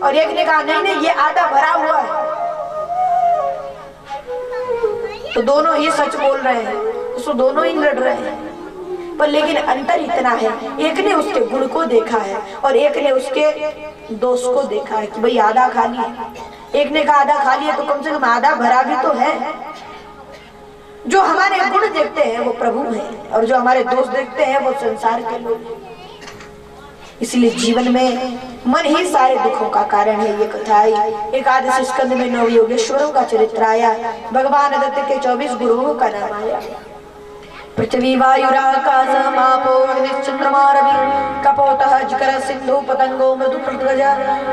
और एक ने कहा नहीं नहीं ये आधा भरा हुआ है। तो दोनों ही सच बोल रहे हैं, उसको दोनों ही लड़ रहे हैं, पर लेकिन अंतर इतना है, एक ने उसके गुण को देखा है और एक ने उसके दोष को देखा है कि भाई आधा खा लिया। एक ने कहा आधा खा लिया तो कम से कम आधा भरा भी तो है। जो हमारे गुण देखते हैं वो प्रभु हैं और जो हमारे दोष देखते हैं वो संसार के लोग। इसलिए जीवन में मन ही सारे दुखों का कारण है। ये कथा आई एकादश स्कंद में नव योगेश्वरों का चरित्र आया, भगवान दत्त के 24 गुरुओं का नाम आया। पृथ्वी वायुराकाश मापो चंद्रमा रवि कपोतः जकर सिंधु पतंगो मधु प्रद्वज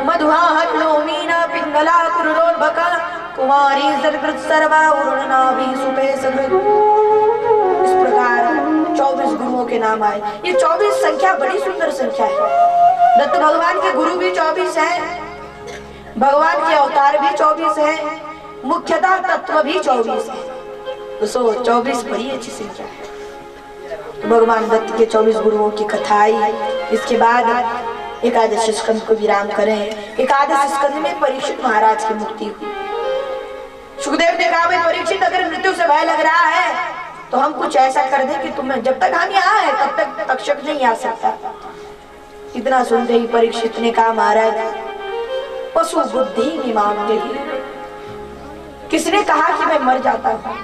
मधुवाहन मीना पिंगला कुरुरोर्भका कुमारी सर्वृत सर्वा उरुणनाभि सुपे समृत। इस प्रकार 24 गुरुओं के नाम आए। ये 24 संख्या बड़ी सुंदर संख्या है। दत्त भगवान के गुरु भी 24 हैं, भगवान के अवतार भी 24 हैं, मुख्यतः तत्व भी 24 है। तो 24 बड़ी अच्छी संख्या है। तो भगवान दत्त के 24 गुरुओं की कथा आई। इसके बाद एकादश स्कंद को विराम करें। एकादश स्कंद में परीक्षित महाराज की मुक्ति हुई। सुखदेव ने कहा भाई परीक्षित अगर मृत्यु से भय लग रहा है तो हम कुछ ऐसा कर दें कि तुम्हें जब तक हम यहाँ है तब तक तक्षक नहीं आ सकता। इतना सुनते ही परीक्षित ने कहा महाराज पशु बुद्धि निमान गई। किसने कहा कि मैं मर जाता हूँ?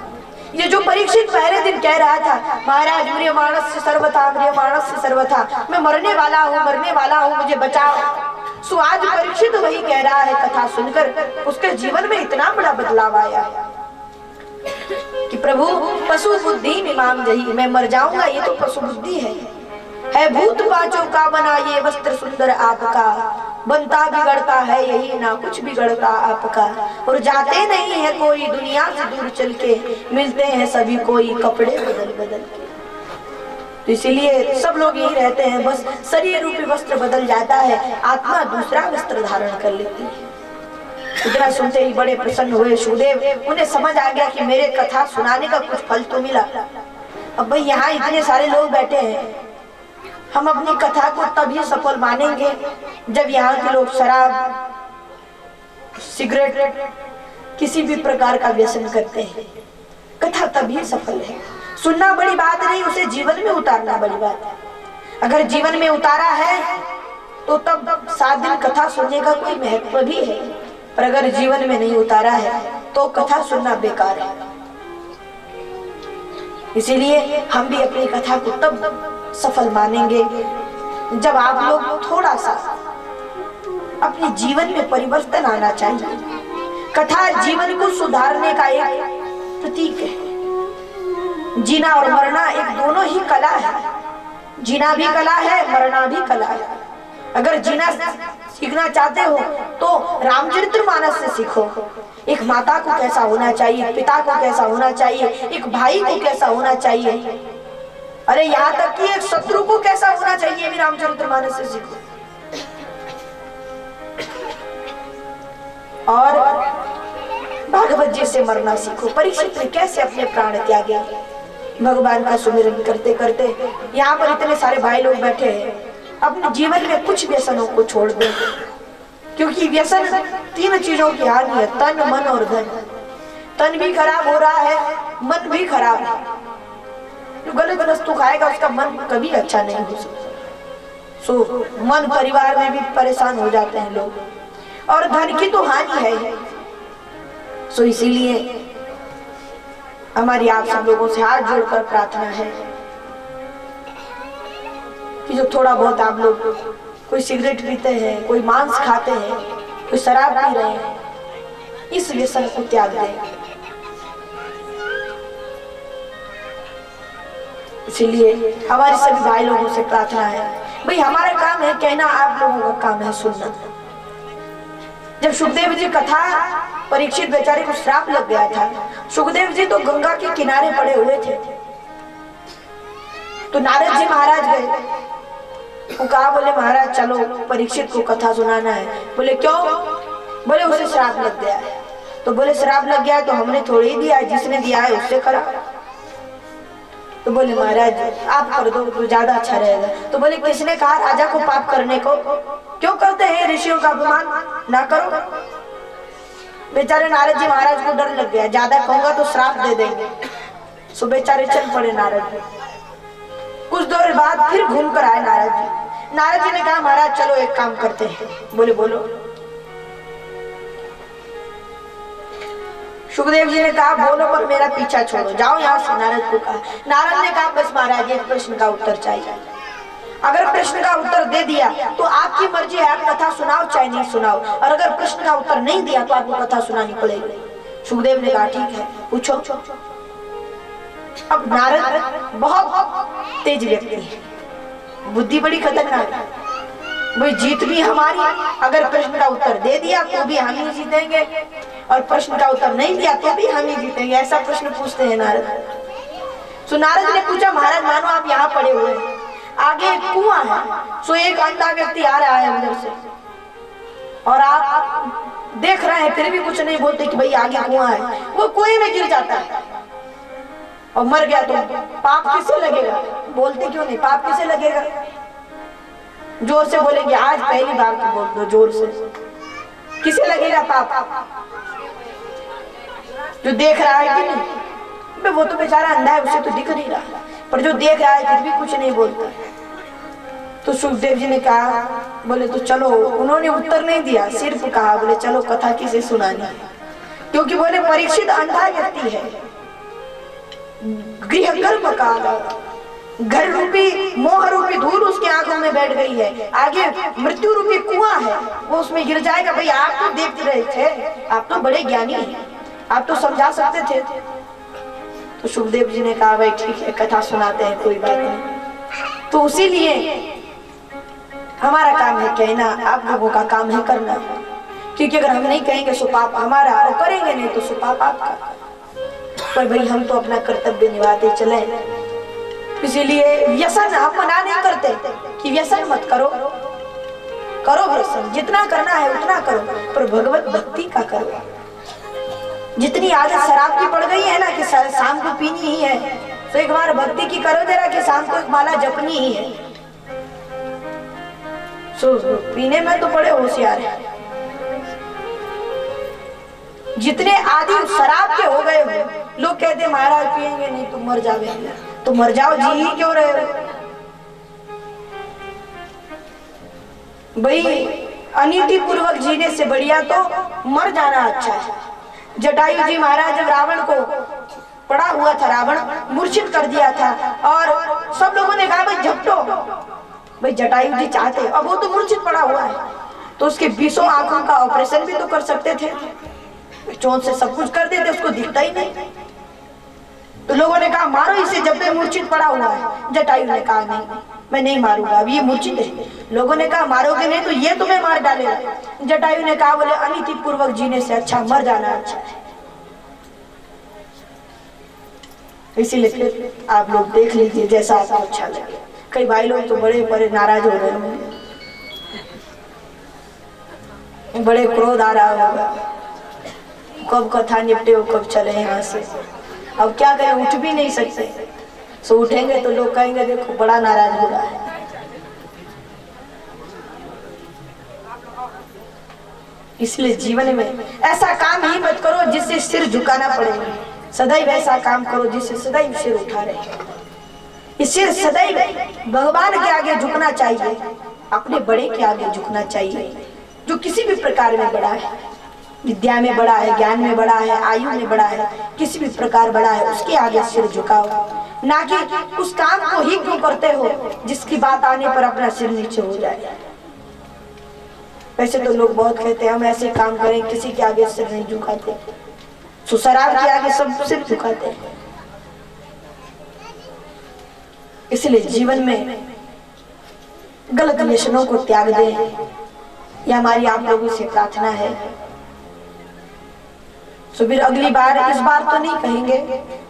ये जो परीक्षित पहले दिन कह रहा था महाराज म्रियमाणस्य से सर्वथा म्रियमाणस्य से सर्वथा, मैं मरने वाला हूँ मुझे बचाओ। सो आज परीक्षित वही कह रहा है। कथा सुनकर उसके जीवन में इतना बड़ा बदलाव आया कि प्रभु पशु बुद्धि मिमाम जही, मैं मर जाऊंगा ये तो पशु बुद्धि है भूत पांचों का बना ये वस्त्र सुंदर आपका, बनता बिगड़ता है यही ना कुछ बिगड़ता आपका, और जाते नहीं है कोई दुनिया से दूर चल के, मिलते हैं सभी कोई कपड़े बदल बदल के। तो इसीलिए सब लोग यही रहते हैं, बस शरीर रूपी वस्त्र बदल जाता है, आत्मा दूसरा वस्त्र धारण कर लेती है। इतना सुनते ही बड़े प्रसन्न हुए सुखदेव। उन्हें समझ आ गया कि मेरे कथा सुनाने का कुछ फल तो मिला। अब भाई यहाँ इतने सारे लोग बैठे हैं, हम अपनी कथा को तभी सफल मानेंगे जब यहाँ के लोग शराब, सिगरेट, किसी भी प्रकार का व्यसन करते हैं। कथा तभी सफल है। सुनना बड़ी बात नहीं, उसे जीवन में उतारना बड़ी बात है। अगर जीवन में उतारा है तो तब 7 दिन कथा सुनने का कोई महत्व भी है, पर अगर जीवन में नहीं उतारा है तो कथा सुनना बेकार है। इसीलिए हम भी अपनी कथा को तब सफल मानेंगे जब आप लोग थोड़ा सा अपने जीवन में परिवर्तन आना चाहिए। कथा जीवन को सुधारने का एक प्रतीक है। जीना और मरना एक दोनों ही कला है। जीना भी कला है, मरना भी कला है। अगर जीना सीखना चाहते हो तो रामचरितमानस से सीखो। एक माता को कैसा होना चाहिए, पिता को कैसा होना चाहिए, एक भाई को कैसा होना चाहिए, अरे यहाँ तक कि एक शत्रु को कैसा होना चाहिए भी रामचरितमानस से सीखो। और भागवत जी से मरना सीखो। परीक्षित ने कैसे अपने प्राण त्यागे भगवान का सुमिरन करते करते। यहाँ पर इतने सारे भाई लोग बैठे हैं, अपने जीवन में कुछ व्यसनों को छोड़ दो, क्योंकि व्यसन 3 चीजों की हानि है, तन मन और धन। तन भी खराब हो रहा है, मन भी खराब है। जो गलत वस्तु खाएगा उसका मन कभी अच्छा नहीं हो सकता। सो मन परिवार में भी परेशान हो जाते हैं लोग, और धन की तो हानि है। सो इसीलिए हमारी आप सब लोगों से हाथ जोड़कर प्रार्थना है कि जो थोड़ा बहुत आप लोग, कोई सिगरेट पीते हैं, कोई मांस खाते हैं, कोई शराब पी रहे हैं, इस व्यसन को त्याग दें। इसलिए हमारे सभी भाई लोगों से प्रार्थना है, भाई हमारा काम है कहना, आप लोगों का काम है सुनना। जब सुखदेव जी कथा, परीक्षित बेचारे को श्राप लग गया था। सुखदेव जी तो गंगा के किनारे पड़े हुए थे, तो नारद जी महाराज गए। वो कहा, बोले महाराज चलो परीक्षित को कथा सुनाना है। बोले क्यों? बोले उसे श्राप लग गया है। तो बोले श्राप लग गया तो हमने थोड़ी ही दिया है, जिसने दिया है उससे करा। तो बोले महाराज आप कर दो तो ज्यादा अच्छा रहेगा। तो बोले किसने कहा राजा को पाप करने को? क्यों करते हैं ऋषियों का अपमान? ना करो। बेचारे नारद जी महाराज को डर लग गया, ज्यादा कहूंगा तो श्राप दे देंगे, सो बेचारे चल पड़े नारद जी। कुछ देर बाद फिर घूम कर आए नारद जी। नारद जी ने कहा महाराज चलो एक काम करते हैं। बोले बोलो। सुखदेव जी ने कहा बोलो पर मेरा पीछा छोड़ो, जाओ यहाँ से। नारद को कहा। नारद ने कहा बस महाराज एक प्रश्न का उत्तर चाहिए, अगर प्रश्न का उत्तर दे दिया तो आपकी मर्जी है, आप कथा सुनाओ चाहे नहीं सुनाओ, और अगर प्रश्न का उत्तर नहीं दिया तो आपको कथा सुनानी पड़ेगी। सुखदेव ने कहा ठीक है पूछो। अब नारद बहुत तेज व्यक्ति है, बुद्धि बड़ी खतरनाक है। भाई जीत भी हमारी, अगर प्रश्न का उत्तर दे दिया तो भी हम ही जीतेंगे, और प्रश्न का उत्तर नहीं दिया तो भी हम ही जीतेंगे, ऐसा प्रश्न पूछते हैं नारद। सो नारद ने पूछा महाराज मानो आप यहाँ पड़े हुए हैं, आगे एक कुआं है, सो एक अंधा व्यक्ति आ रहा है उधर से, और आप देख रहे हैं फिर भी कुछ नहीं बोलते कि भाई आगे कुआं है। वो कुएं में गिर जाता है और मर गया तो पाप किसे लगेगा? बोलते क्यों नहीं? पाप किसे लगेगा? जोर से बोलेंगे, आज पहली बार तो बोल दो जोर से, किसे लगेगा पाप? जो देख रहा है कि नहीं, वो तो बेचारा अंधा है, उसे तो दिख नहीं रहा, पर जो देख रहा है फिर भी कुछ नहीं बोलता। तो सुखदेव जी ने कहा, बोले तो चलो। उन्होंने उत्तर नहीं दिया, सिर्फ कहा बोले चलो कथा किसे सुनानी, क्योंकि बोले परीक्षित अंधा व्यक्ति है, गृह कर्म का घर रूपी मोह रूपी धूल उसके आंखों में बैठ गई है, आगे मृत्यु रूपी कुआं है, वो उसमें गिर जाएगा। भाई आप तो देख रहे थे, आप तो बड़े ज्ञानी हैं, आप तो समझा सकते थे। तो सुखदेव जी ने कहा भाई ठीक है कथा सुनाते हैं, कोई बात नहीं। तो उसीलिए हमारा काम है कहना, आप लोगों का काम है करना, क्योंकि अगर हम नहीं कहेंगे सो पाप हमारा, और करेंगे नहीं तो सो पाप आपका। पर भाई हम तो अपना कर्तव्य निभाते चले, इसीलिए व्यसन हम मना नहीं करते कि व्यसन मत करो, करो व्यसन, जितना करना है उतना करो, पर भगवत भक्ति का करो। जितनी आदत शराब की पड़ गई है ना कि शाम को पीनी ही है, तो एक बार भक्ति की करो जरा कि शाम को एक माला जपनी ही है। सो पीने में तो बड़े होशियार है। जितने आदि शराब के हो गए हो, लोग कहते महाराज पिएंगे नहीं तो मर जाएंगे, तो मर जाओ, जी ही क्यों रहे हो? भाई अनीति पूर्वक जीने से बढ़िया तो मर जाना अच्छा है। जटायु जी महाराज जब रावण को पड़ा हुआ था, रावण मूर्छित कर दिया था, और सब लोगों ने कहा भाई झपटो। भाई जटायु जी चाहते, अब वो तो मूर्छित पड़ा हुआ है, तो उसके 20 आंखों का ऑपरेशन भी तो कर सकते थे, चोट से सब कुछ कर देते, उसको दिखता ही नहीं। तो लोगों ने कहा मारो इसे, जब तक मूर्छित पड़ा हुआ है। जटायु ने कहा नहीं मैं नहीं मारूंगा, अब ये मूर्छित है। लोगों ने कहा मारोगे नहीं तो ये तुम्हें मार डालेगा। जटायु ने कहा बोले अनीति पूर्वक जीने से अच्छा मर जाना अच्छा है। इसीलिए फिर आप लोग देख लीजिए जैसा आपको अच्छा लगे। कई भाई लोग तो बड़े बड़े नाराज हो रहे होंगे, बड़े क्रोध आ रहा होगा, कब कथा निपटे हो, कब चले यहाँ से। अब क्या करें, उठ भी नहीं सकते, सो उठेंगे तो लोग कहेंगे देखो बड़ा नाराज हो रहा है। इसलिए जीवन में ऐसा काम ही मत करो जिससे सिर झुकाना पड़े, सदैव ऐसा काम करो जिससे सदैव सिर उठा रहे। इस सिर सदैव भगवान के आगे झुकना चाहिए, अपने बड़े के आगे झुकना चाहिए, जो किसी भी प्रकार में बड़ा है, विद्या में बड़ा है, ज्ञान में बड़ा है, आयु में बड़ा है, किसी भी प्रकार बड़ा है, उसके आगे सिर झुकाओ, ना कि उस काम को ही क्यों करते हो जिसकी बात आने पर अपना सिर नीचे हो जाए। वैसे तो लोग बहुत कहते हैं हम ऐसे काम करें, किसी के आगे सिर नहीं झुकाते, शराब के आगे सब सिर झुकाते हैं। इसलिए जीवन में गलत व्यसनों को त्याग दें, यह हमारी आप लोगों से प्रार्थना है। तो फिर अगली बार, इस बार तो नहीं कहेंगे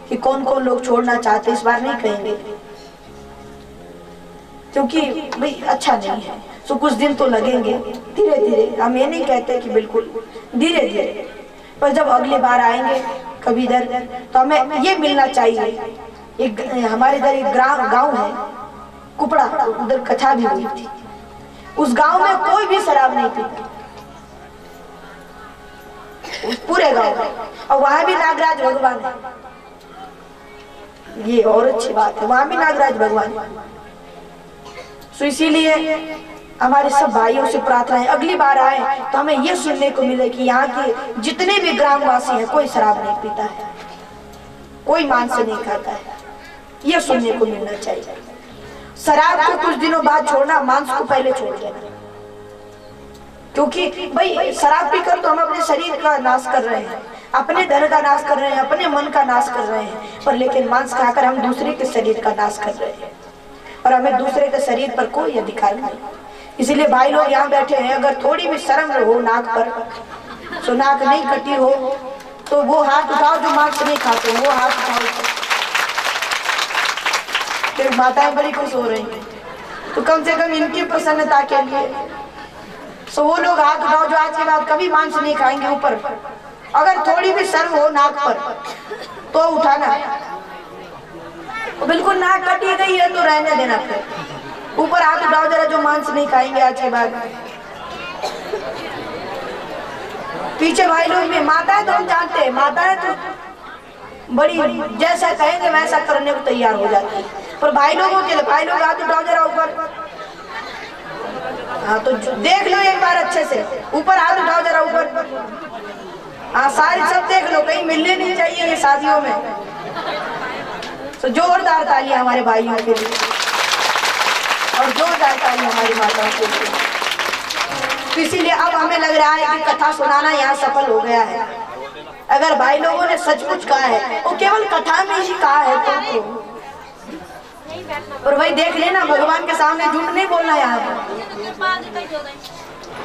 कि कौन कौन लोग छोड़ना चाहते, इस बार नहीं कहेंगे क्योंकि भाई अच्छा नहीं है। तो कुछ दिन तो लगेंगे, धीरे धीरे, हम ये नहीं कहते कि बिल्कुल, धीरे धीरे, पर जब अगली बार आएंगे कभी इधर तो हमें ये मिलना चाहिए। एक हमारे इधर एक गांव है कुपड़ा, उधर कथा भी हुई थी, उस गांव में कोई भी शराब नहीं पीता, उस पूरे गांव में। और वहां भी नागराज भगवान है, ये और अच्छी बात है, वहां भी नागराज भगवान है। तो इसीलिए हमारे सब भाइयों से प्रार्थना है, अगली बार आए तो हमें ये सुनने को मिले कि यहाँ के जितने भी ग्रामवासी हैं कोई शराब नहीं पीता है, कोई मांस नहीं खाता है, ये सुनने को मिलना चाहिए। शराब को कुछ दिनों बाद छोड़ना, मांस को पहले छोड़ देना, क्योंकि भाई शराब पीकर तो हम अपने शरीर का नाश कर रहे हैं, अपने धन का नाश कर रहे हैं, अपने मन का नाश कर रहे हैं, पर लेकिन मांस खाकर हम दूसरे के शरीर का नाश कर रहे हैं और हमें दूसरे के शरीर पर कोई अधिकार नहीं। इसीलिए भाई लोग यहाँ बैठे हैं, अगर थोड़ी भी शर्म हो नाक पर, तो नाक नहीं कटी हो तो वो हाथ उठाओ जो मांस नहीं खाते, वो हाथ उठाओ। फिर माताएं बड़ी खुश हो रही हैं, तो कम से कम इनकी प्रसन्नता के लिए तो वो लोग हाथ उठाओ जो आज के बाद कभी मांस नहीं खाएंगे। ऊपर अगर थोड़ी भी शर्म हो नाक पर तो उठाना, बिल्कुल नाक कटी गई है तो रहने देना, फिर ऊपर हाथ उठाओ जरा जो मांस नहीं खाएंगे आज के बाद। पीछे भाई लोग भी, माताएं तो हम जानते हैं, माताएं तो बड़ी जैसा कहेंगे वैसा करने को तैयार हो जाती है, पर भाई लोगों के लिए, भाई लोग हाथ उठाओ जरा ऊपर। हाँ तो देख लो एक बार अच्छे से, ऊपर हाथ उठाओ जरा ऊपर। हाँ सारी सब देख लो, कहीं मिलने नहीं चाहिए ये शादियों में। तो जोरदार ताली हमारे भाइयों के लिए और जोरदार ताली हमारी माताओं के लिए। तो इसीलिए अब हमें लग रहा है कि कथा सुनाना यहाँ सफल हो गया है। अगर भाई लोगों ने सचमुच कहा है, वो केवल कथा में ही कहा है तुमको, और भाई देख लेना भगवान के सामने झूठ नहीं बोलना यहाँ पर।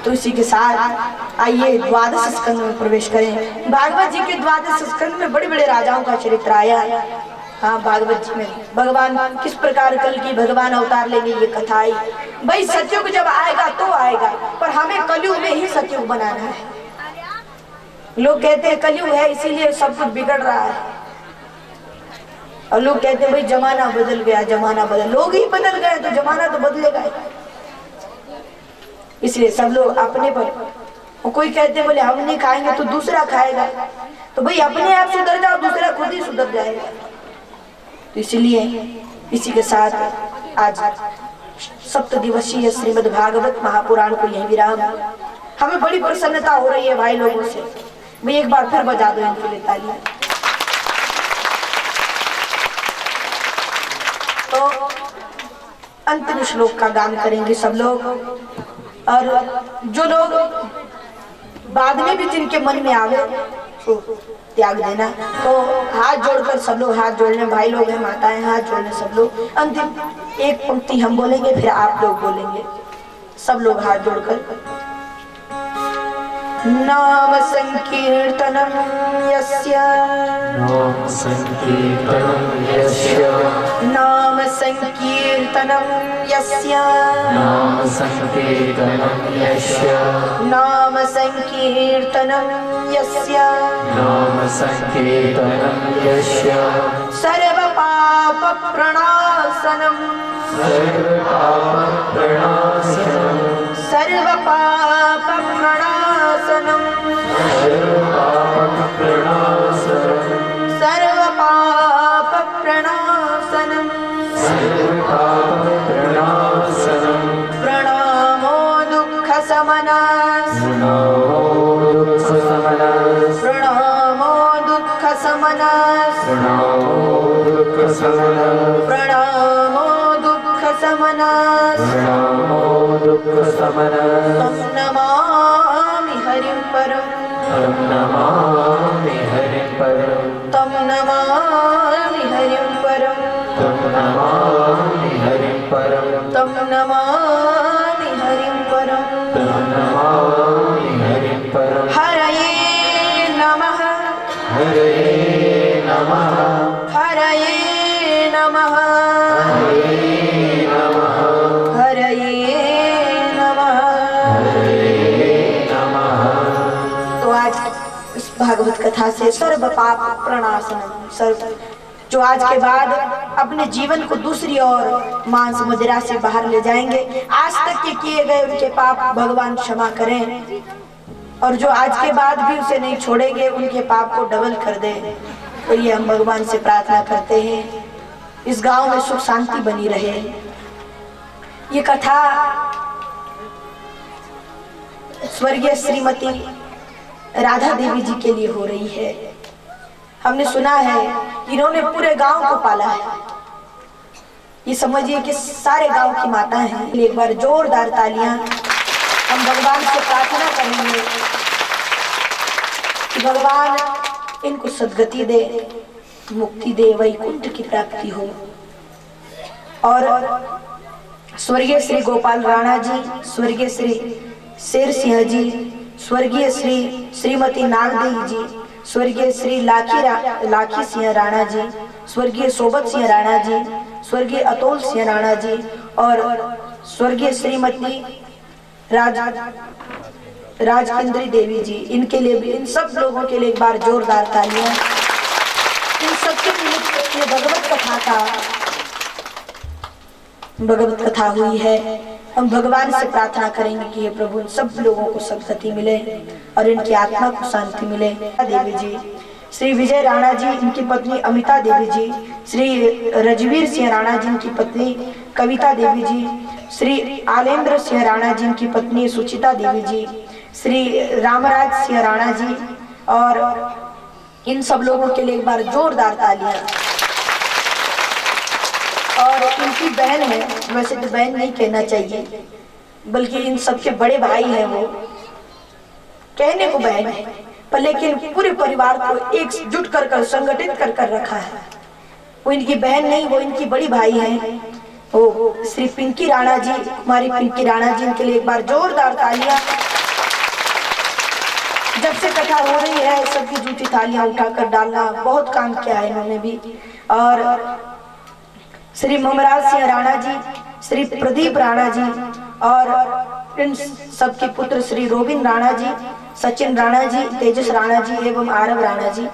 तो इसी के साथ आइए द्वादश स्कंद में प्रवेश करें। भागवत जी के द्वादश स्कंद में बड़े बड़े राजाओं का चरित्र आया है। हाँ भागवत जी में भगवान किस प्रकार कल की भगवान अवतार लेंगे ये कथा आई। भाई सतयुग जब आएगा तो आएगा, पर हमें कलयुग में ही सतयुग बनाना है। लोग कहते हैं कलयुग है इसीलिए सब कुछ बिगड़ रहा है, और लोग कहते हैं भाई जमाना बदल गया, जमाना बदल, लोग ही बदल गए तो जमाना तो बदलेगा। इसलिए सब लोग अपने पर, कोई कहते बोले हम नहीं खाएंगे तो दूसरा खाएगा, तो भाई अपने आप सुधर जाओ, दूसरा खुद ही सुधर जाएगा। तो इसलिए इसी के साथ आज 7 दिवसीय श्रीमद् भागवत महापुराण को यही विराम। हमें बड़ी प्रसन्नता हो रही है भाई लोगों से, भाई एक बार फिर बजा दो इनके लिए ताली। तो अंतिम श्लोक का गान करेंगे सब लोग, और जो लोग बाद में भी जिनके मन में आवे तो त्याग देना। तो हाथ जोड़कर सब लोग हाथ जोड़ने, भाई लोग हैं, माताएं हाथ जोड़ने सब लोग। अंतिम एक पंक्ति हम बोलेंगे फिर आप लोग बोलेंगे, सब लोग हाथ जोड़कर। नाम संकीर्तनम यस्य, नाम संकीर्तनम यस्य, नाम संकीर्तनम यस्य, नाम संकीर्तनम यस्य, नाम संकीर्तनम यस्य, नाम संकीर्तनम यस्य, सर्व पाप प्रणाशनम, सर्व पाप प्रणाशनम, सर्व पाप प्रणाशनम, सर्व पाप प्रणाशनम, सर्व पाप प्रणाशनम, सर्व पाप प्रणाशनम, प्रणामो दुःख शमनः, प्रणामो दुःख शमनः, प्रणामो दुःख शमनः, प्रणामो दुःख शमनः, प्रणामो दुःख शमनः, प्रणामो दुःख शमनः। तं नमामि हरिं परं, तं नमामि हरिं परं, तं नमामि हरिं परं, तं नमामि हरिं परं, तं नमामि हरिं परं, तं नमामि हरिं परं। हरये नमः, हरये नमः, हरये नमः, हरये नमः, हरये नमः, हरये नमः। तो आज इस भागवत कथा से सर्व पाप प्रणाशनम, सर्व जो आज के बाद अपने जीवन को दूसरी ओर मांस मदिरा से बाहर ले जाएंगे। आज तक के किए गए उनके पाप भगवान क्षमा करें, और जो आज के बाद भी उसे नहीं छोड़ेंगे उनके पाप को डबल कर दे। तो ये हम भगवान से प्रार्थना करते हैं, इस गांव में सुख शांति बनी रहे। ये कथा स्वर्गीय श्रीमती राधा देवी जी के लिए हो रही है। हमने सुना है इन्होंने पूरे गांव को पाला है। ये समझिए कि सारे गांव की माता हैं। एक बार जोरदार तालियां हम भगवान से प्रार्थना करेंगे कि भगवान इनको सद्गति दे, मुक्ति दे, वैकुंठ की प्राप्ति हो। और स्वर्गीय श्री गोपाल राणा जी, स्वर्गीय श्री शेर सिंह जी, स्वर्गीय श्री श्रीमती नागदेवी जी, स्वर्गीय श्री लाखी सिंह राणा जी, स्वर्गीय सोबत सिंह राणा जी, स्वर्गीय अतुल सिंह राणा जी और स्वर्गीय श्रीमती राजकेंद्री देवी जी, इनके लिए भी, इन सब लोगों के लिए एक बार जोरदार तालियां। इन सबके निमित्त ये भगवत कथा हुई है। हम भगवान से प्रार्थना करेंगे कि हे प्रभु इन सब लोगों को सद्गति मिले और इनकी आत्मा को शांति मिले। देवी जी, श्री विजय राणा जी, इनकी पत्नी अमिता देवी जी, श्री रजवीर सिंह राणा जी, इनकी पत्नी कविता देवी जी, श्री आलेंद्र सिंह राणा जी, इनकी पत्नी सुचिता देवी जी, श्री रामराज सिंह राणा जी, और इन सब लोगों के लिए एक बार जोरदार तालियां। और इनकी बहन है, वैसे तो बहन नहीं कहना चाहिए बल्कि इन सबके बड़े भाई हैं, वो कहने को बहन है पर लेकिन पूरे परिवार को एकजुट कर संगठित कर रखा है। वो इनकी बहन नहीं, वो इनकी बड़ी भाई हैं, वो श्री पिंकी राणा जी, कुमारी पिंकी राणा जी, इनके लिए एक बार जोरदार तालियां। जब से कथा हो रही है सबकी जूठी तालियां उठाकर डालना, बहुत काम किया है इन्होंने भी। और श्री ममराज सिंह राणा जी, श्री प्रदीप राणा जी और इन सबके पुत्र श्री रोबिन राणा जी, सचिन राणा जी, तेजस राणा जी एवं आरव राणा जी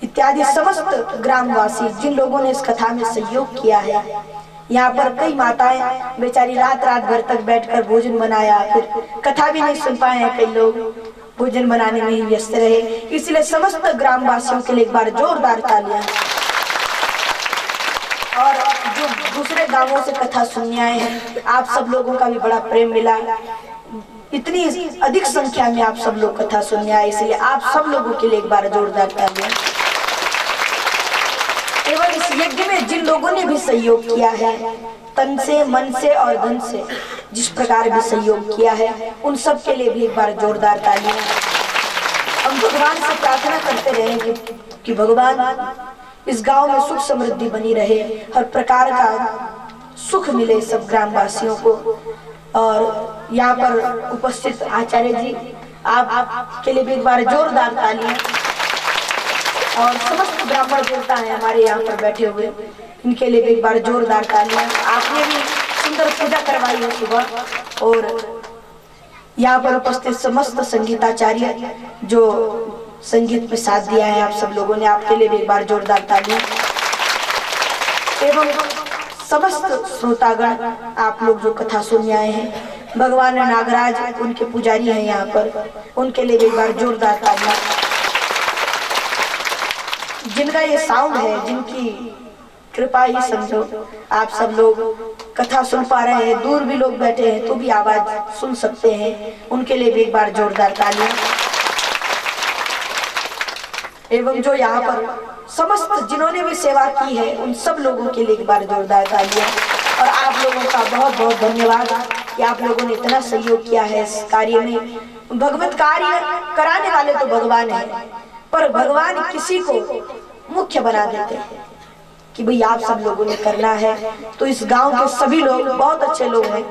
इत्यादि समस्त ग्रामवासी जिन लोगों ने इस कथा में सहयोग किया है। यहाँ पर कई माताएं बेचारी रात भर तक बैठकर भोजन बनाया, फिर कथा भी नहीं सुन पाए हैं, कई लोग भोजन बनाने में ही व्यस्त रहे। इसलिए समस्त ग्रामवासियों के लिए एक बार जोरदार तालियां। और जो दूसरे गांवों से कथा सुनने आए हैं, आप सब लोगों का भी बड़ा प्रेम मिला। इतनी अधिक संख्या में आप सब लोग कथा सुनने आए, इसलिए आप सब लोगों के लिए एक बार जोरदार तालियां। एवं इस यज्ञ में जिन लोगों ने भी सहयोग किया है, तन से, मन से और धन से जिस प्रकार भी सहयोग किया है, उन सब के लिए भी एक बार जोरदार तालियां। हम भगवान से प्रार्थना करते रहेंगे कि भगवान इस गांव में सुख समृद्धि बनी रहे, हर प्रकार का सुख मिले सब ग्रामवासियों को। और यहाँ पर उपस्थित आचार्य जी, आप के लिए भी एक बार जोरदार तालियां। और समस्त ब्राह्मण देवता हैं हमारे यहाँ पर बैठे हुए, इनके लिए भी एक बार जोरदार तालियां। आपने भी सुंदर पूजा करवाई है सुबह। और यहाँ पर उपस्थित समस्त संगीताचार्य जो संगीत में साथ दिया है आप सब लोगों ने, आपके लिए भी एक बार जोरदार तालियां। एवं समस्त श्रोतागण, आप लोग जो कथा सुनने आए हैं, भगवान नागराज उनके पुजारी हैं यहाँ पर, उनके लिए भी एक बार जोरदार तालियां। जिनका ये साउंड है, जिनकी कृपा ही समझो, आप सब लोग कथा सुन पा रहे हैं, दूर भी लोग बैठे हैं तो भी आवाज सुन सकते हैं, उनके लिए भी एक बार जोरदार तालियां। एवं जो यहाँ पर समस्त जिन्होंने भी सेवा की है, उन सब लोगों के लिए एक बार जोरदार तालियां। और आप लोगों का बहुत बहुत धन्यवाद कि आप लोगों ने इतना सहयोग किया है इस कार्य में। भगवत कार्य कराने वाले तो भगवान है, पर भगवान किसी को मुख्य बना देते हैं कि भाई आप सब लोगों ने करना है। तो इस गांव के सभी लोग बहुत अच्छे लोग हैं,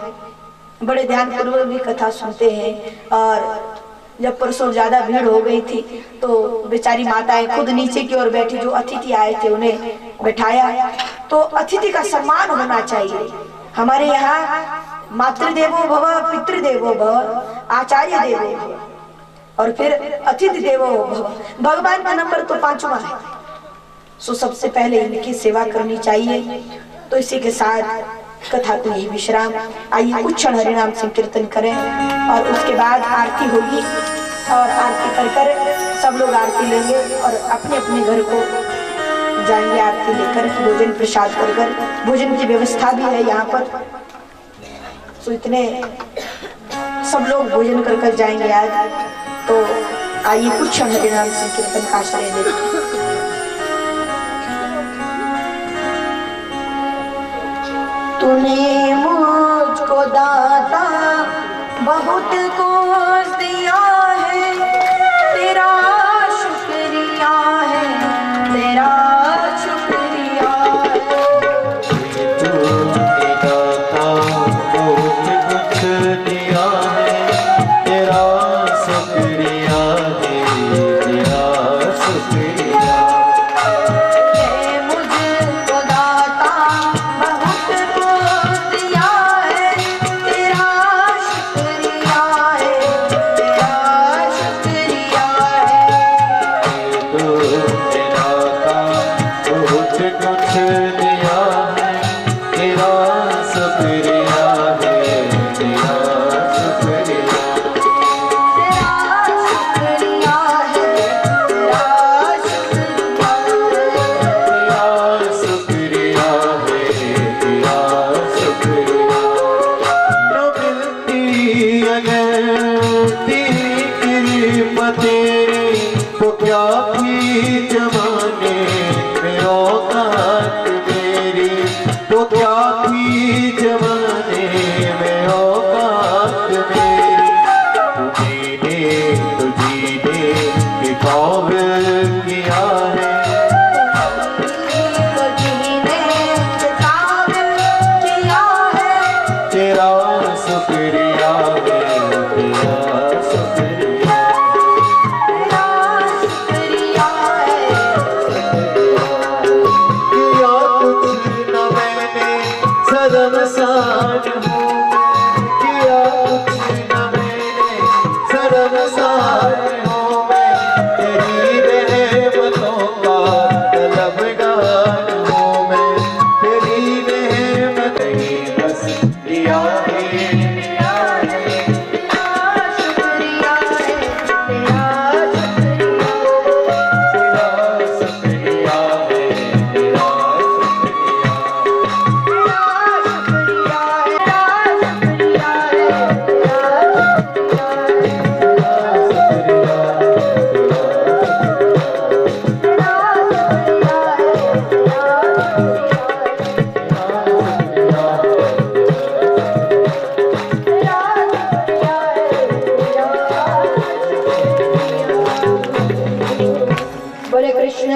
बड़े ध्यान पूर्वक भी कथा सुनते हैं। और जब परसों ज्यादा भीड़ हो गई थी तो बेचारी माताएं खुद नीचे की ओर बैठी, जो अतिथि आए थे उन्हें बैठाया। तो अतिथि का सम्मान होना चाहिए। हमारे यहाँ मातृदेवो भव, पितृदेवो भव, आचार्य देवो भव और फिर अतिथि देवो भव। भगवान का नंबर तो 5वां है, सो सबसे पहले इनकी सेवा करनी चाहिए। तो इसी के साथ कथा को यही विश्राम। आइए कुछ क्षण हरिनाम संकीर्तन करें और उसके बाद आरती होगी और आरती कर कर सब लोग आरती लेंगे और अपने अपने घर को जाएंगे आरती लेकर, भोजन प्रसाद कर कर। भोजन की व्यवस्था भी है यहाँ पर, सो इतने सब लोग भोजन कर कर जाएंगे आज। तो आइए कुछ क्षण हरिनाम संकीर्तन का आश्रय लेते। तूने मुझको दाता बहुत कुछ दिया है, तेरा शुक्रिया है, तेरा शुक्रिया है। तूने दाता बहुत कुछ दिया है, तेरा शुक्रिया है, तेरा शुक्रिया।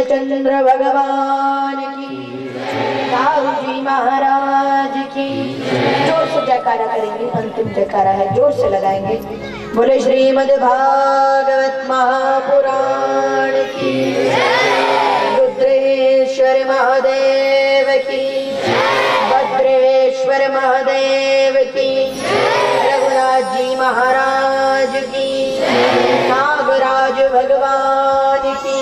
चंद्र भगवान की, दाऊ जी महाराज की। जोर से जयकारा करेंगे, अंतिम जयकारा है, जोर से लगाएंगे। बोले श्रीमद् भागवत महापुराण की, रुद्रेश्वर महादेव की, भद्रेश्वर महादेव की, रघुनाथ जी महाराज की, नागराज भगवान की,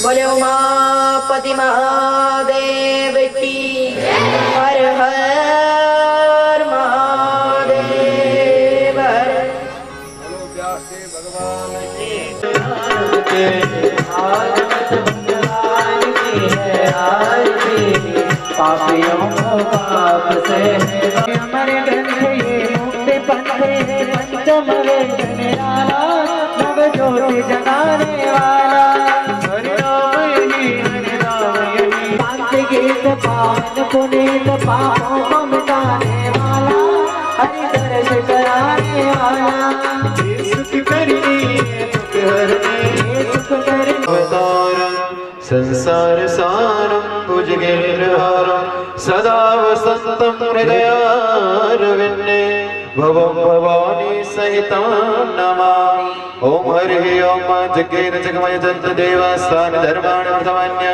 बोले उमापति महादेव की, हर हर महादेव। भगवान पापियों को पाप से हमारे ग्रंथ ये मुक्ति पंथे पंचम वेद निराला, नव ज्योति जगाने वाला, शांति गीत पावन पुनीत पापों को मिटाने वाला, हरि दर्श कराने वाला, सुख करनी दुख हरने सुख करनी। संसार सारं भुजगेन्द्रहारं सदा वसन्तं हृदयारविन्दे भवं भवानी सहितं नमामि। ओम हरि ओम जगेन जगमय जन्त देवस्थान धर्माणि प्रथमन्य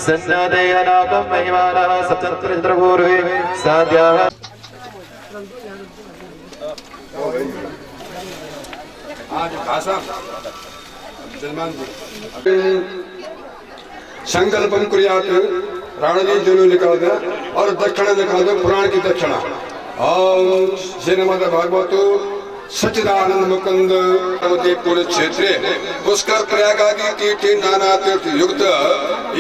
सन्नदेयनागं महिमानः सतत्र चन्द्रपूर्वे साध्याः। आज खासा जजमान संकल्पम कुर्यात रावण जी लिखा था और दक्षिणा लिखा था पुराण की दक्षिणा। ओम श्रीमद् भागवतो सच्चिदानंद मुकुंद पुर क्षेत्रे पुष्कर प्रयागादि तीर्थी नाना तीर्थ युक्त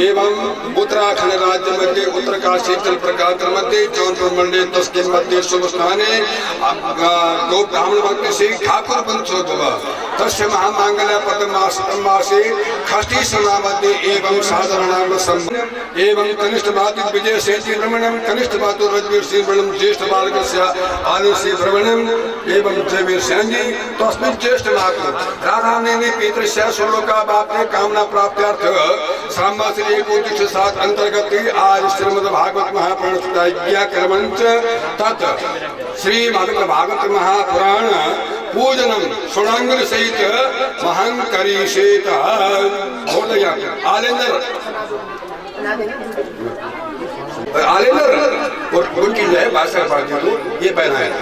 एवं उत्तराखंड राज्य मध्य उत्तरकाशी जल प्रकाश मध्य जौनपुर मंडल तस्के मध्य शुभ स्थाने गौ ब्राह्मण भक्ति से ठाकुर पंचोद्भव तस्य महामांगल्य पद्मासे खष्टी समामध्य एवं साधारण एवं कनिष्ठ भातु विजय सेठी भ्रमणम कनिष्ठ भातु रजवीर सिंह भ्रमणम ज्येष्ठ बालकस्य आलू सिंह भ्रमणम एवं जयवीर जी तस्मिन् ज्येष्ठ मातु राधा ने पितृश्य श्लोका बाप ने कामना प्राप्त्यर्थ श्रावण 1:7 अंतर्गत आज श्रीमद् भागवत महापुराण क्रमंच तत् श्री भागवत महापुराण पूजनम षोडंग सहित महंकरीषेत बोलया आलेंदर और उनकी जो है भाषा पार्टी को ये पहनाया था।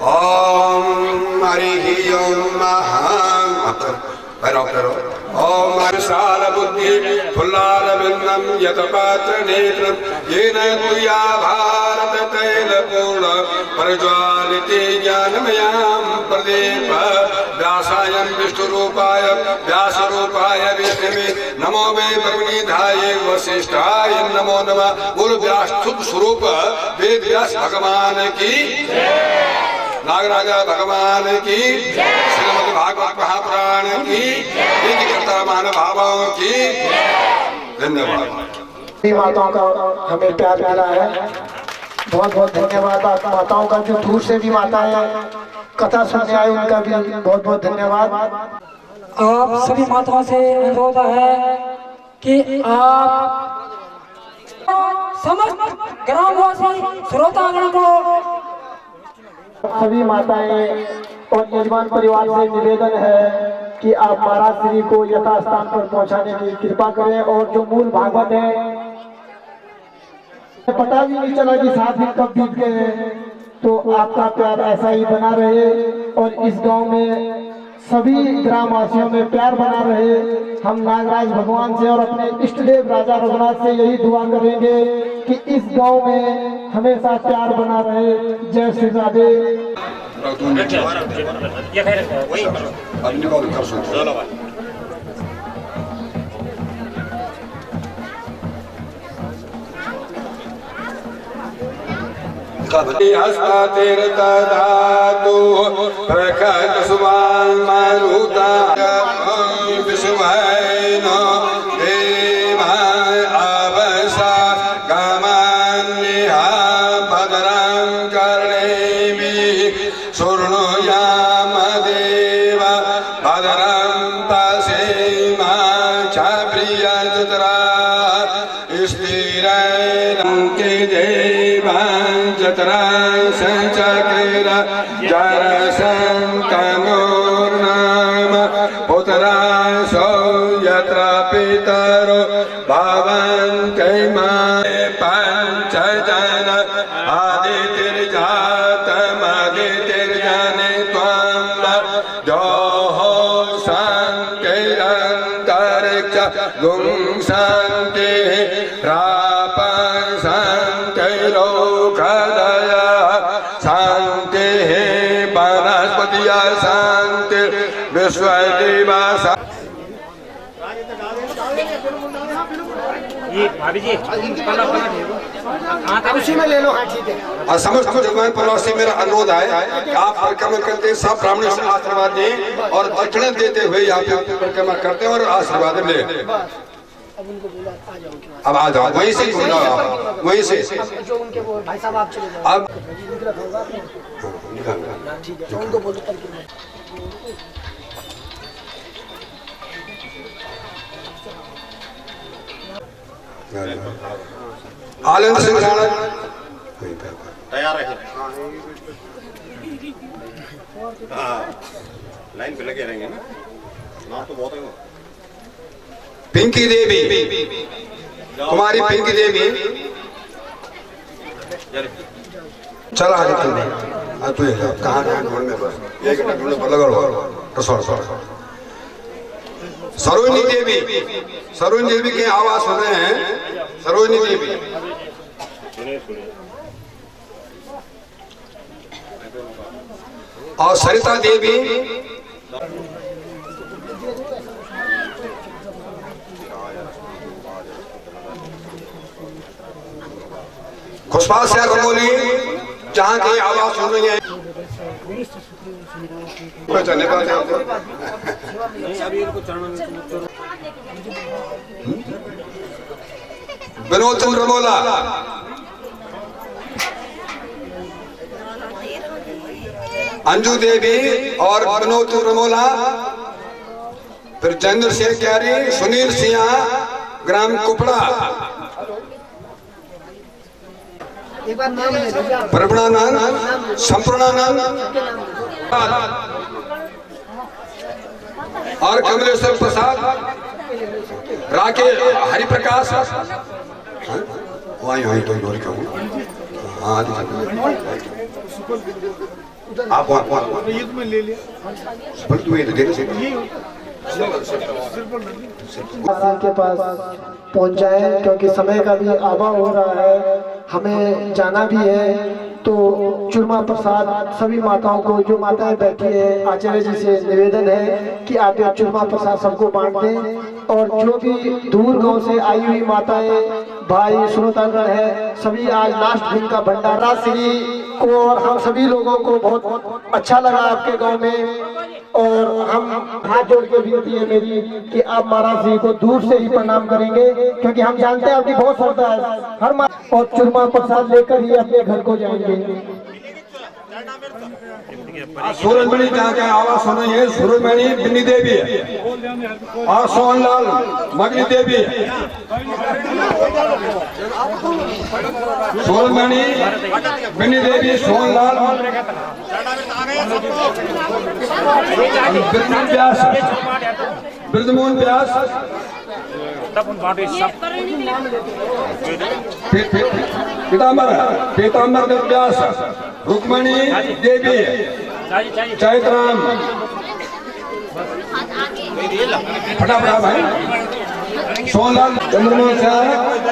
ओम हरि ओम ओम हर्षाल बुद्धि फुल्लाल बिंदम यत पात्र नेत्रम येन तुया भारत तैल पूर्ण प्रज्वालिते ज्ञानमयां प्रदीप व्यासायं विष्णुरूपाय व्यासरूपाय विष्णवे नमो मे ब्रह्मनिधाय वसिष्ठाय नमो नमः। बोल व्यास स्वरूप वेद व्यास भगवान की नागराजा भगवान की श्रीमद् भागवत महापुराण की कर्ता महानुभावों की धन्यवाद। माताओं का हमें प्यार मिला है, बहुत बहुत धन्यवाद। आप माताओं का जो दूर से भी माताएं कथा सुनने आए उनका भी बहुत बहुत धन्यवाद। आप सभी माताओं से अनुरोध है कि आप समस्त ग्रामवासी श्रोतागण को सभी माताएं और यजमान परिवार से निवेदन है कि आप महाराज श्री को यथास्थान पर पहुंचाने की कृपा करें। और जो मूल भागवत है पता भी नहीं चला कि 7 दिन कब बीत गए हैं, तो आपका प्यार ऐसा ही बना रहे और इस गांव में सभी ग्रामवासियों में प्यार बना रहे। हम नागराज भगवान से और अपने इष्ट देव राजा रघुनाथ से यही दुआ करेंगे कि इस गांव में हमेशा प्यार बना रहे। जय श्री राधे। हस्तातीर्थधातु प्रखट सुवान मारुता विश्वैन देवाय अवसा गमान्यहा भद्रं कर्णेभिः शृणुयाम देव भद्रं पश्येमा च प्रियजत्रा स्थिरैरङ्के जत्रा संचक्र जरसं तनोर्नाम पुत्रा सौ यत्र पितरो भवन्ति माय पंचजन आदितिर्जातमदितिर्जने त्वं जोहो संकिरन्तरिक्ष गुंसन्ति रापसन्तिरोखदया शांति वनस्पतिया शांति विश्वदेवा उसी में ले लो। हाँ ठीक है। और समस्त जगमान परिवार से मेरा अनुरोध है कि आप परिक्रमा करते सब ब्राह्मणों से आशीर्वाद दें और दक्षिणा देते हुए यहाँ पे परिक्रमा करते हैं और आशीर्वाद ले। अब आ जाओ वहीं से वहीं से जो उनके वो भाई साहब आप चले जाओ। अब ठीक है उनको बोलो कल आनंद सिंह राणा वहीं पे तैयार रहे। हाँ, लाइन पे लगे रहेंगे ना, नाम तो बहुत है वो। पिंकी देवी, कुमारी पिंकी देवी, चला आगे तुम तू कहाँ ढूंढ में बस एक ढूंढने पर लगा लो। सरोजनी देवी, सरोजनी देवी की आवाज सुन रहे हैं। सरोजनी देवी और सरिता देवी, खुशबा से रंगोली जहाँ की आवाज सुन रही है। विनोद रमोला, अंजू देवी और विनोद रमोला, फिर चंद्र सिंह क्यारी, सुनील सिंह, ग्राम कुपड़ा, प्रवणानंद, संपूर्णानंद और कमलेश्वर प्रसाद, राकेश, हरिप्रकाश, वहीं वहीं तो गोरी कहूँ। हाँ आप ले लिया के पास पहुंच जाए, क्योंकि समय का भी अभाव हो रहा है, हमें जाना भी है। तो चूरमा प्रसाद सभी माताओं को, जो माताएं बैठी है, आचार्य जी से निवेदन है कि आप ये चूरमा प्रसाद सबको बांट दें। और जो भी दूर गांव से आई हुई माताएं, भाई, श्रोतागण है, सभी आज लास्ट दिन का भंडारा श्री को, और हम सभी लोगों को बहुत अच्छा लगा आपके गांव में। और हम हाथ जोड़ के विनती है मेरी कि आप महाराज जी को दूर से ही प्रणाम करेंगे, क्योंकि हम जानते हैं आपकी बहुत श्रद्धा है हर और चूरमा प्रसाद लेकर ही अपने घर को जाएंगे। सूरजमणि जहाँ का आवाज सुन रही है, सूरजमणि बिन्नी देवी है और सोहनलाल मगनी देवी है। सूरजमणि बिन्नी देवी, सोहनलाल, ब्रजमोहन व्यास, ब्रजमोहन व्यास, पीताम्बर व्यास, रुक्मणी देवी, चैतराम, फटाफट भाई, सोनलाल, चंद्रमोहन शाह,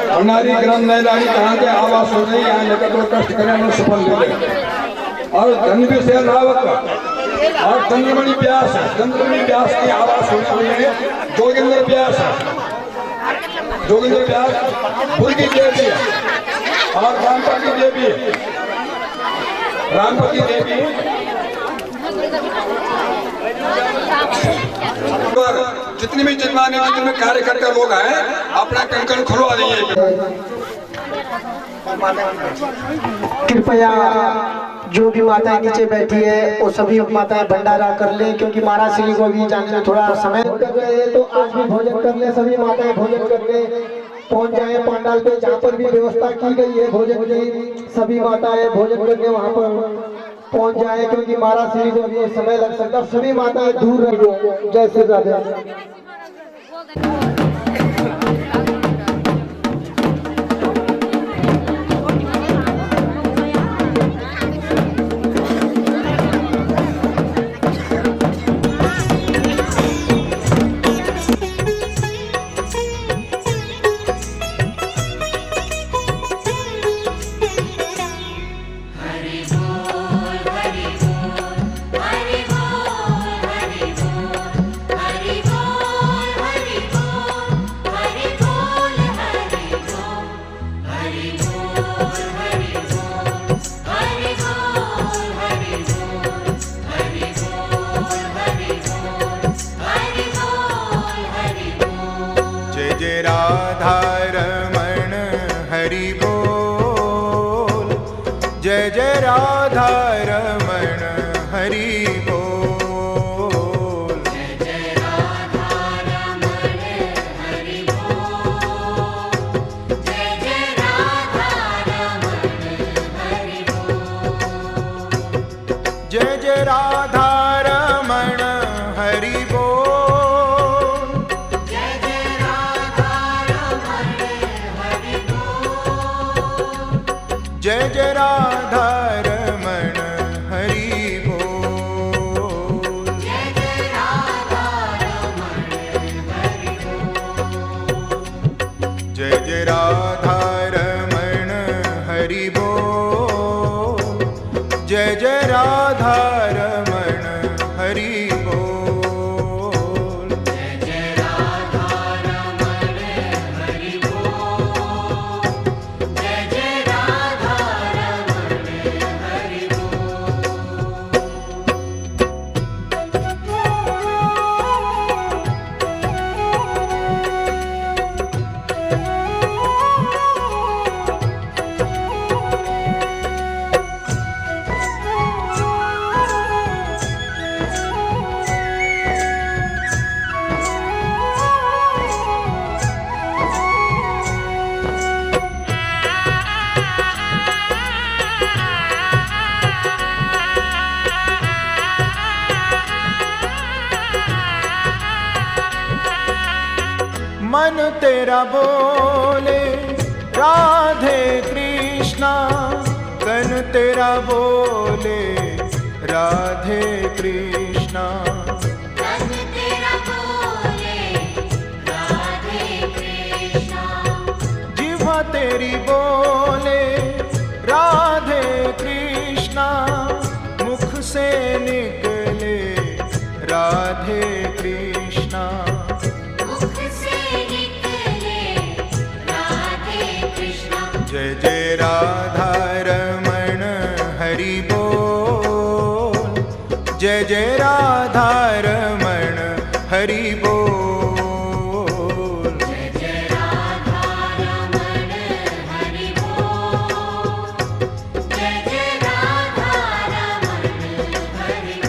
भंडारी, ग्राम नैलानी, कहाँ के आवाज सुन रही है, यहाँ लेकर तो कष्ट करें सफल मिले। और धनवीर सिंह रावत और चंद्रमणि व्यास, चंद्रमणि व्यास की आवाज सुन रही है। जोगिंदर व्यास, जोगिंदर व्यास, पुरगी देवी और रामपति देवी, रामपति देवी, जितनी भी जितने में कार्यकर्ता लोग हैं, अपना कंकण खुलवा देंगे। कृपया जो भी माताएं नीचे बैठी है, वो सभी माताएं भंडारा कर ले, क्योंकि महाराज श्री को भी जाने में थोड़ा समय कर रहे हैं। तो आज भी भोजन कर ले, सभी माताएं भोजन कर ले, पहुंच जाए पंडाल पे, जहाँ पर भी व्यवस्था की गई है भोजन की, सभी माताएं भोजन करके वहाँ पर पहुंच जाए, क्योंकि महाराज श्री को भी समय लग सकता है। सभी माताएं दूर रहिए। जय श्री राधे। हरि बोल, हरि बोल, हरि बोल, हरि बोल। जय जय राधा रमण हरि बोल। जय जय राधा रमण हरि बोल। जय जय राधा रमण हरि बोल। जय जय राधा रमण हरि बोल। जय जय राधा रमण हरि बोल। जय जय राधा रमण हरि बोल। जय जय राधा रमण हरि बोल। जय जय राधा रमण हरि मन तेरा बोले राधे कृष्णा, तन तेरा बोले राधे कृष्णा। तन तेरा बोले राधे कृष्णा। जिह्वा तेरी बोले राधे कृष्णा, मुख से निकले राधे कृष्णा। मुख से निकले राधे कृष्णा। जय जय राधा रमण हरि बोल। जय जय राधा रमण हरि बोल। जय जय राधा रमण हरि बोल। जय जय Radha Raman Hari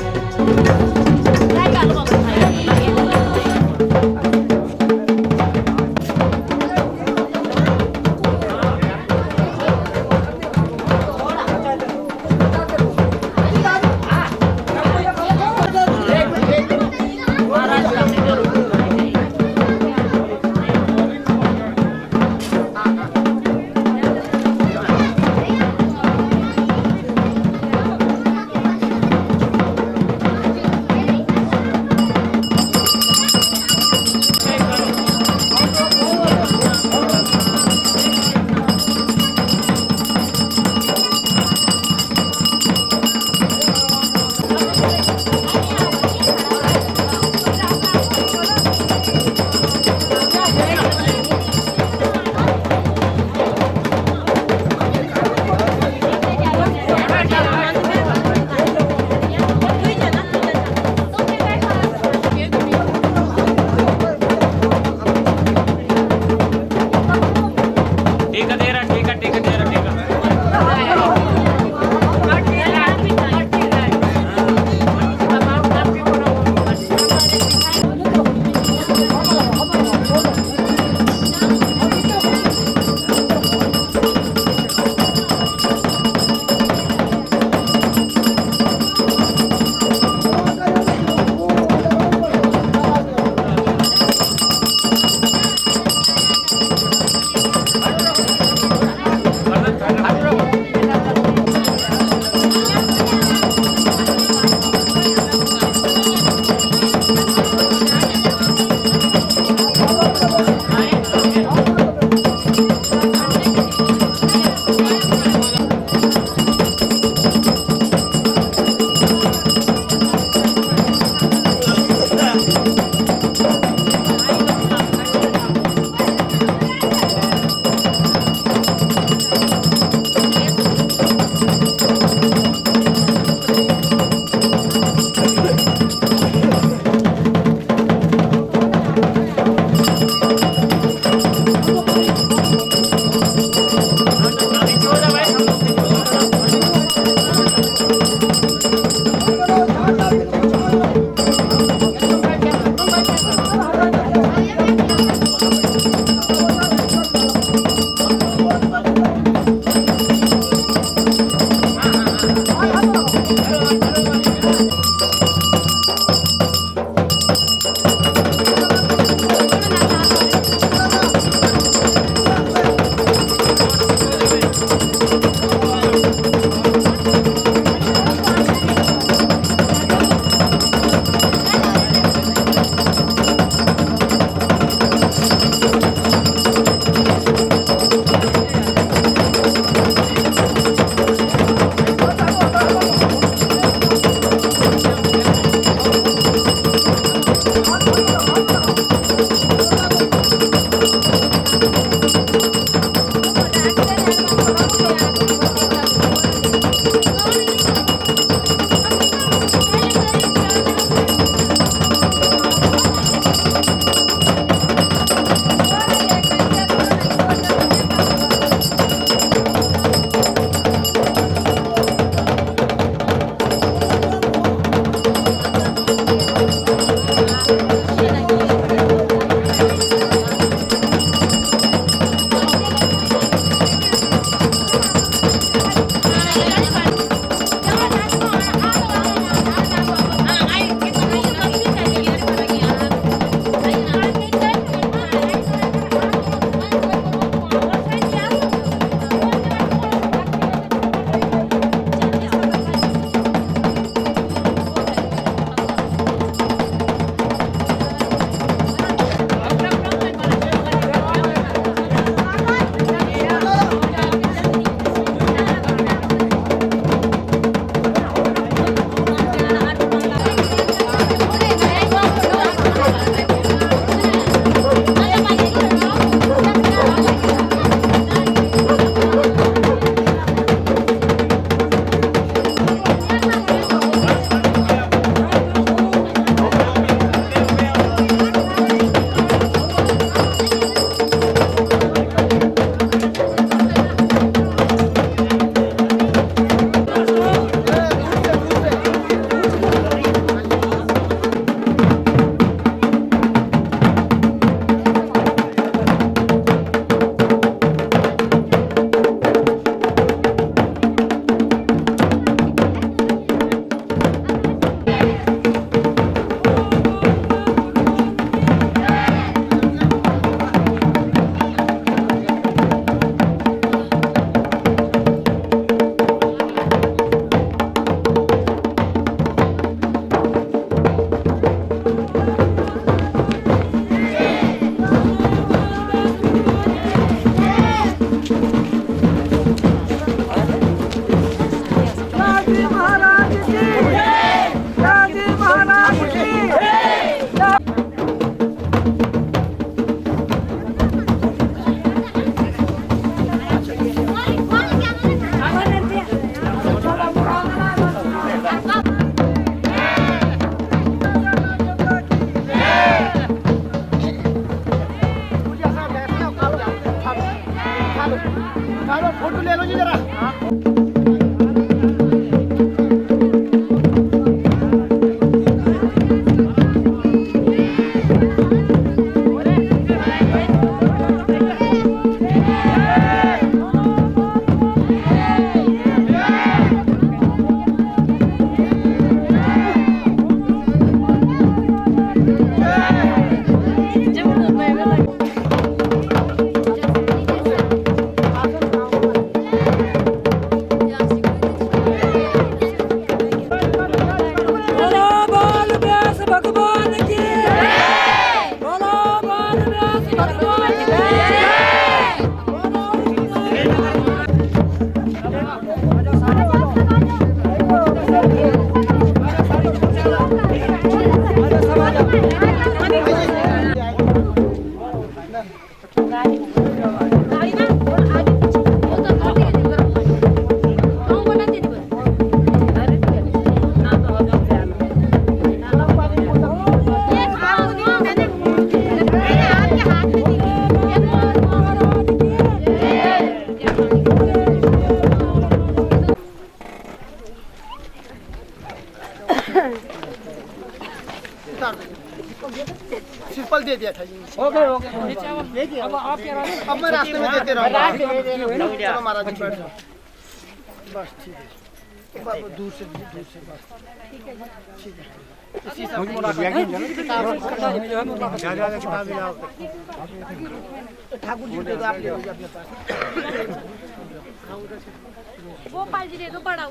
Halo. Simple they दिया था जी। ओके ओके अब आपके अब मैं रास्ते में देते रहूँगा। चलो महाराज जी बैठ जाओ। बस ठीक है। दूर से बस। ठीक है। इसी सब ठाकुर जी दे दो, आप ले लीजिए अपने पास। गोपाल जी दे दो बड़ा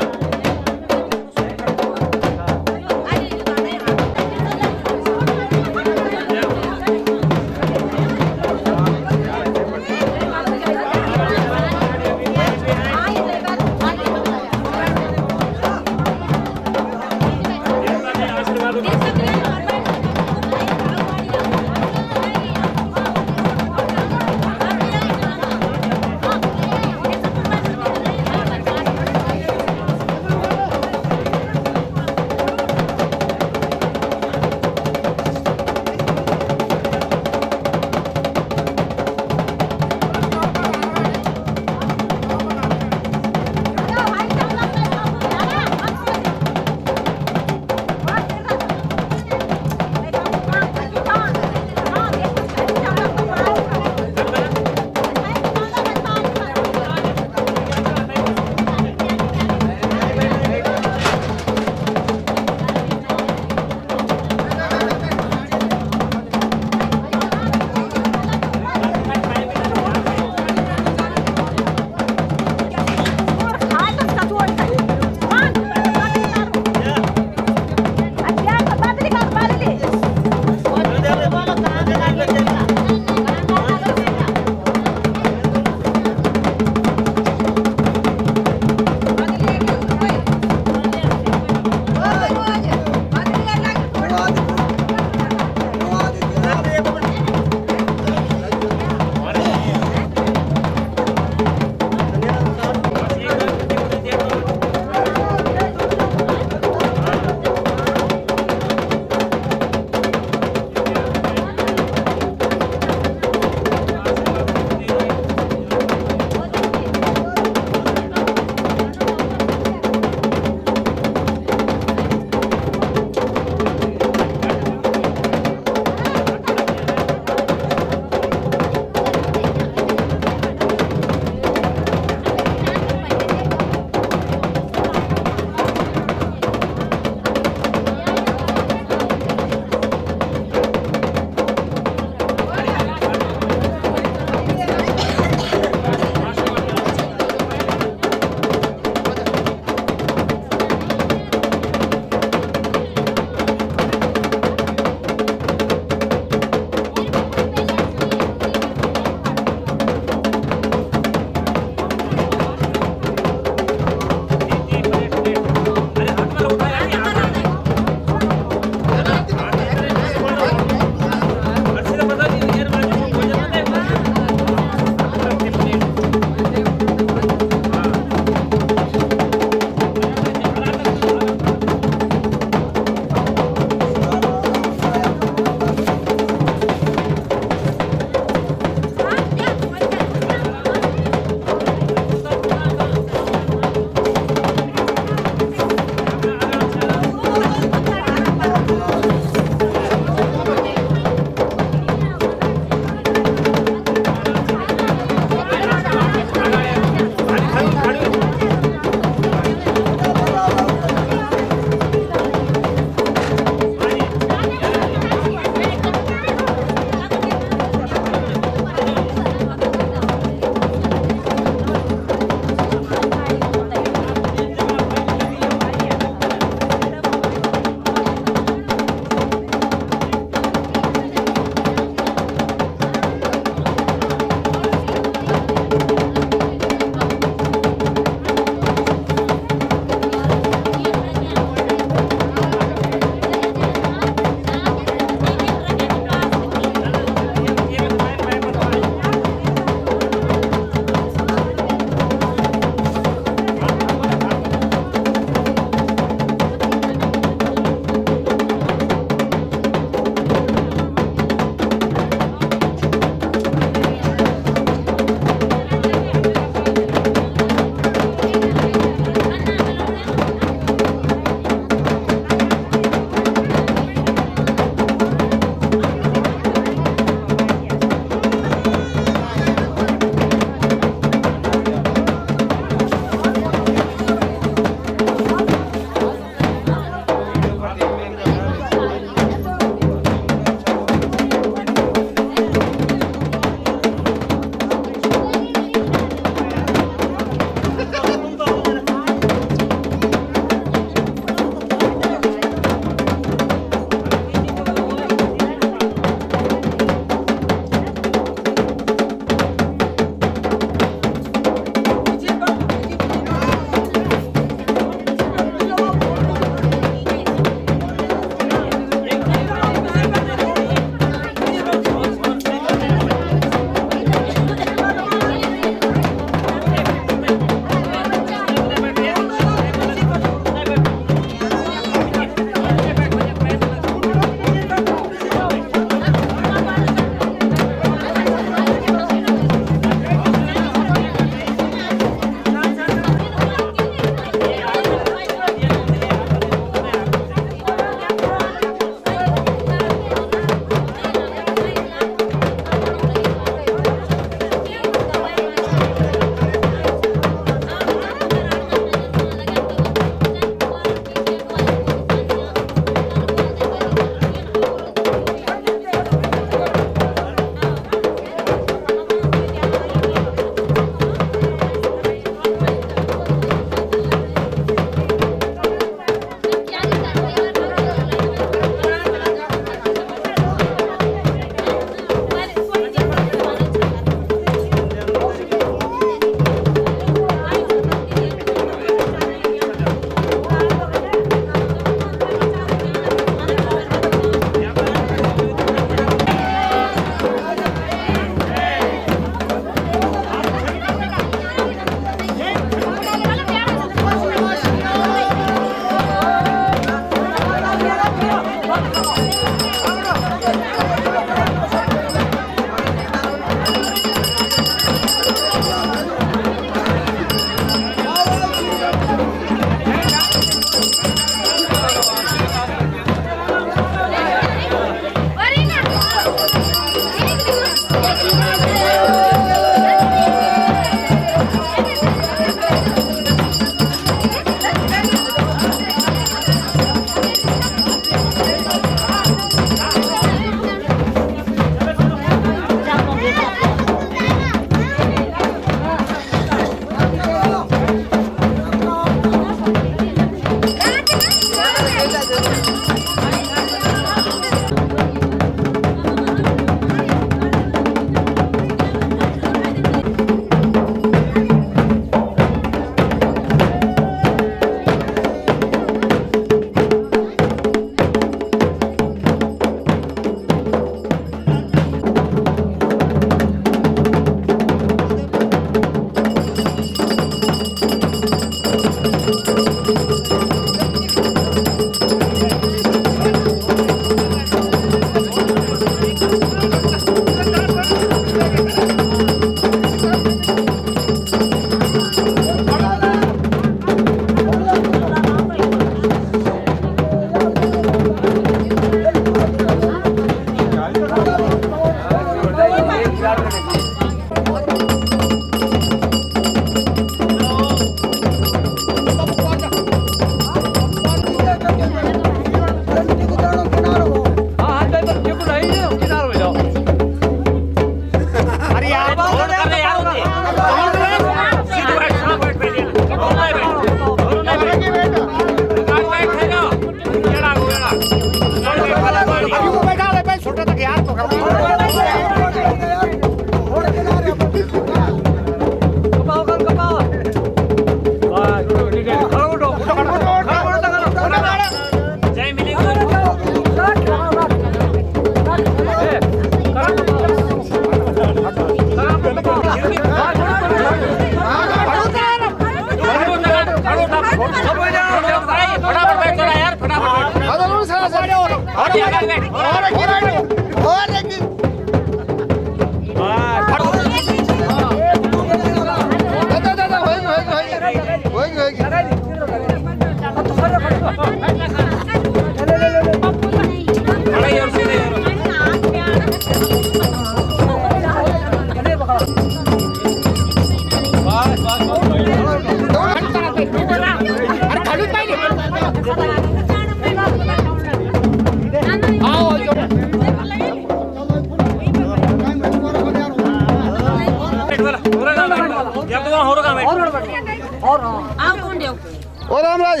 आप कौन दे ओ रामराज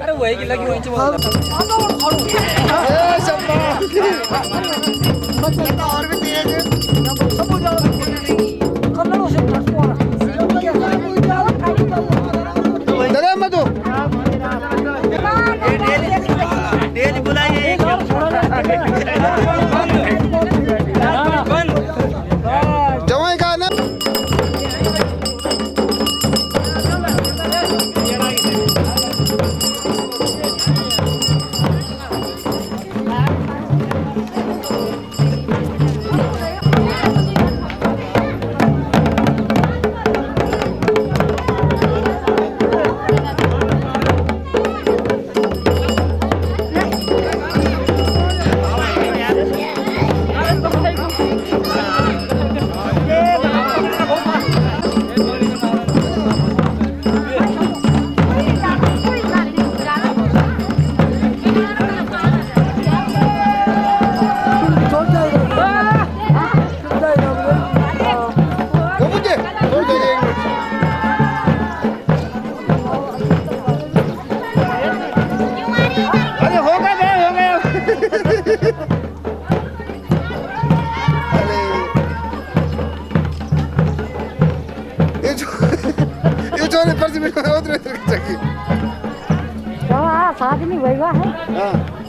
अरे वही की लगी वही बोल ए शाबाश और भी तेज सब हो जाओ कलर से दरे मधु डेली बुलाइए जवाई का ना शादी नहीं हुआ है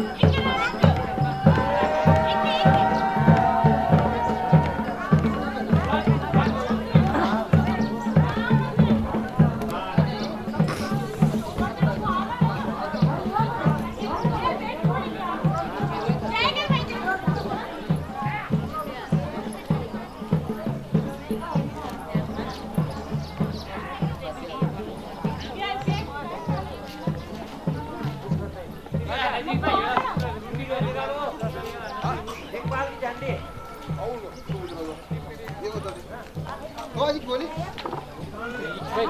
मैं